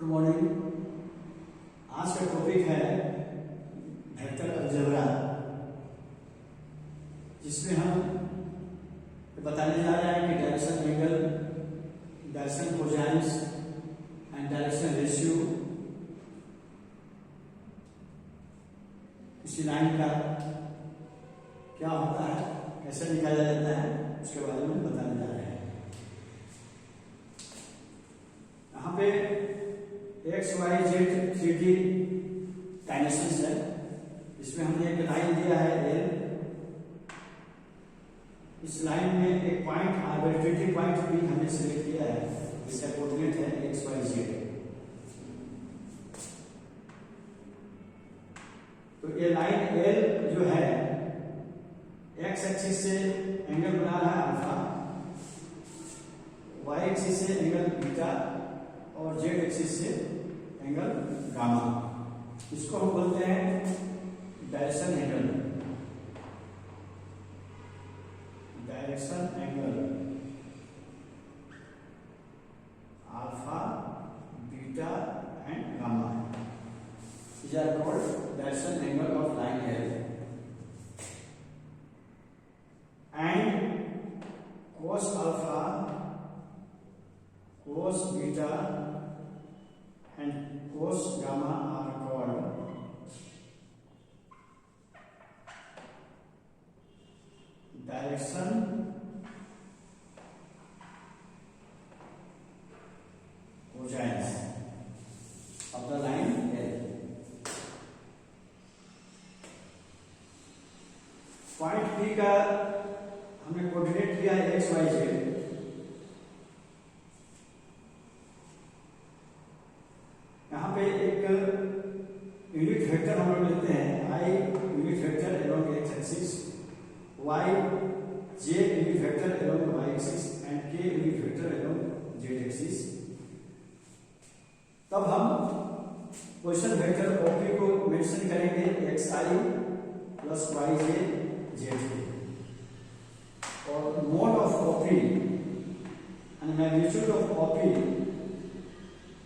Good morning. आज का topic है वेक्टर अलजेब्रा, जिसमें हम बताने जा रहे हैं कि direction angle, direction cosines and direction ratio किसी लाइन का क्या होता है, कैसे निकाला जाता है, उसके बारे में बताने जा रहे हैं। यहाँ पे x Y Z 3D dimensions है। इसमें हमने एक लाइन दिया है एल। इस लाइन में एक पॉइंट आर्बिट्रेरी पॉइंट भी हमने सिलेक्ट किया है, इसका कोऑर्डिनेट है एक्स वाई जेड। तो ये लाइन एल जो है एक्स एक्सिस से एंगल बना रहा है अल्फा, वाई एक्सिस से एंगल बीटा और जेड एक्सिस से एंगल गामा। इसको हम बोलते हैं direction angle. Direction angle alpha, beta and gamma. These are called direction angle of line L. And cos alpha, cos beta and cos gamma are called direction cosines of the line L. Point P का हमने coordinate किया है x Y Z. यहाँ पे एक unit vector हम लोग लेते हैं, I unit vector along X axis, Y J unit vector along Y axis and K unit vector along Z axis. तब हम पोजीशन वेक्टर ओपी को मेंशन करेंगे X I plus Y J Z, और mod of OP and magnitude of OP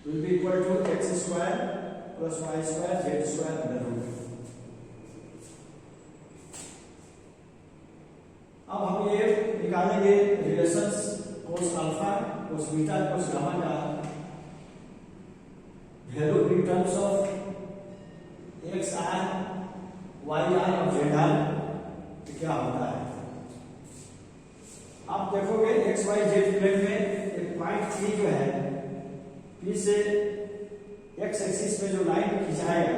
will be equal to x square plus y square z square under root। अब हम ये निकालेंगे relations cos alpha, cos beta, cos gamma का value in terms of x r, y r और z r क्या होता है। आप देखोगे x y z प्लेन में एक पॉइंट P जो है, P से x एक्सिस में जो लाइन खिंचाएगा,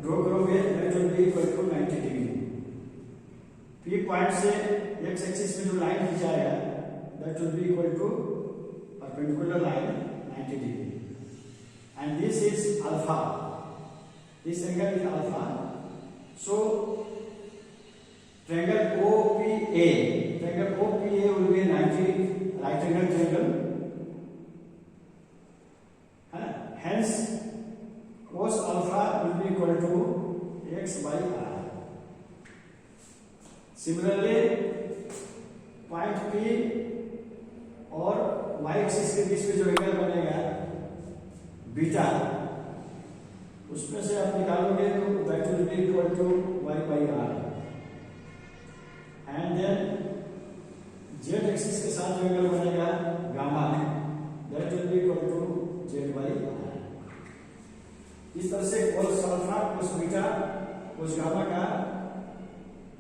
ड्रॉ करोगे that will be equal to 90 degree. P point से x एक्सिस में जो लाइन खिंचाएगा that will be equal to perpendicular line 90 degree. And this is alpha, this angle is alpha. So triangle OPA, triangle OPA will be 90 right angle triangle। Hence, cos alpha will be equal to x by r. Similarly, point P और y axis के बीच में जो angle बनेगा beta, उसमें से आप निकालोगे तो that will be equal to y by r। And then z axis के साथ जो एंगल बनेगा gamma, that will be equal to z by r। इस तरह से cos alpha, cos beta, cos gamma का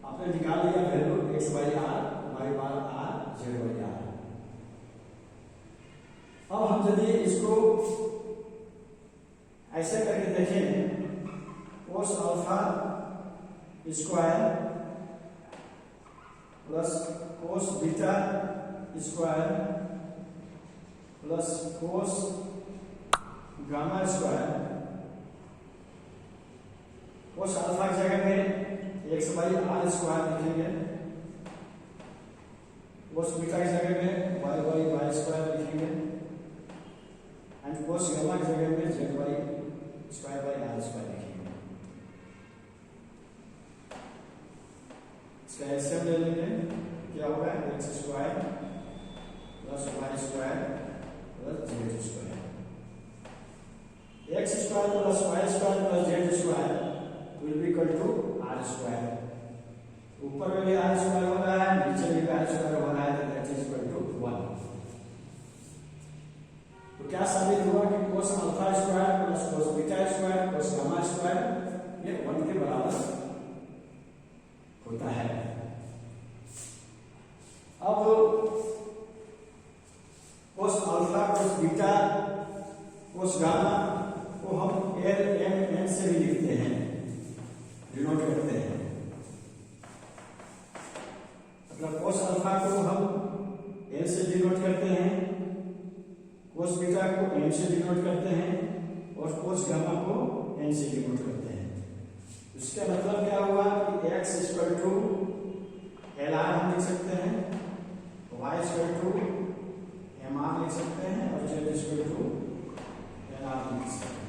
आपने निकाल लिया value x by r, y by r, z by r। अब हम यदि इसको ऐसे करके देखें, cos alpha square plus cos beta square plus cos gamma square, cos alpha की जगह में x by r स्क्वायर लिखेंगे, cos बीटा की जगह में y by y स्क्वायर लिखेंगे, एंड cos गामा की जगह में z by square by r square लिखेंगे। इसका एलसीएम ले लेंगे, क्या होगा x square plus y square plus z square. x square plus y square plus z square will be equal to r square. ऊपर में भी r स्क्वायर हो रहा है, नीचे में भी r स्क्वायर हो रहा है, तो दैट इज इक्वल टू 1। तो क्या साबित हुआ कि cos alpha square plus cos beta square cos gamma square ये 1 के बराबर होता है। अब cos alpha cos beta cos gamma को हम L M N से भी लिखते हैं, डिनोट करते हैं। मतलब cos अल्फा को हम L से डिनोट करते हैं, cos बीटा को M से डिनोट करते हैं और cos गामा को N से डिनोट करते हैं। इसका मतलब क्या हुआ कि x इक्वल टू LR हम लिख सकते हैं, y इक्वल टू MR लिख सकते हैं और z इक्वल टू LR लिख सकते हैं।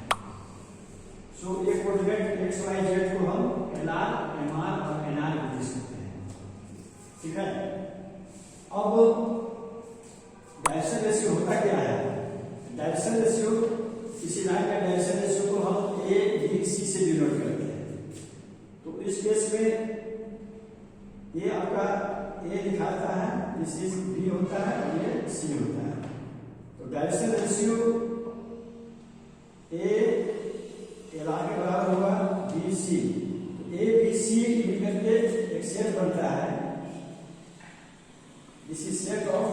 सो ये कोऑर्डिनेट x y z को हम LR MR और NR लिख सकते हैं। ठीक है। अब डायरेक्शन रेशियो होता क्या है? डायरेक्शन रेशियो, किसी लाइन का डायरेक्शन रेशियो को हम A B C से डिनोट करते हैं। तो इस केस में ये आपका A दिखाता है, दिस इज B होता है और ये C होता है। तो डायरेक्शन रेशियो A LR के बराबर होगा BC। A B C मिलकर के एक सेट बनता है, this is set of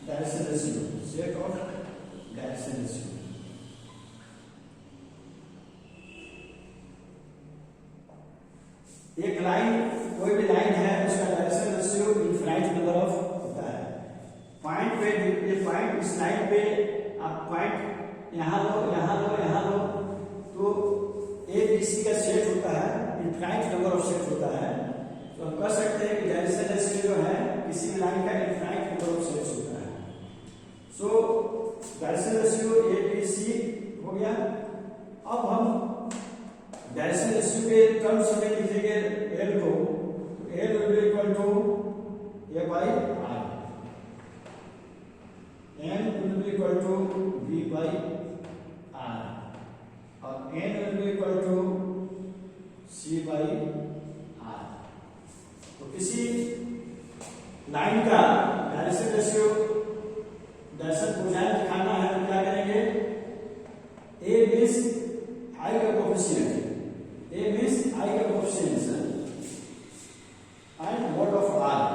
direction ratio, set of direction ratio. एक लाइन, कोई भी लाइन है, उसका direction ratio infinite number of होता है। पॉइंट पे, ये पॉइंट, इस लाइन पे आप पॉइंट यहां लो, यहां लो, यहां लो, तो ए बी सी का सेट होता है, इनफाइनाइट नंबर ऑफ सेट होता है। तो हम कह सकते हैं कि डायरेक्शन रेशियो जो है किसी भी लाइन का इनफाइनाइट नंबर ऑफ सेट्स होता है। So direction ratio A B C हो गया। अब हम डायरेक्शन रेशियो के टर्म्स में लिखेंगे L को, L will be equal to A by R, N will be equal to V by R और N will be equal to C by R। तो किसी लाइन का डायरेक्शन रेशियो, डायरेक्शन कोसाइन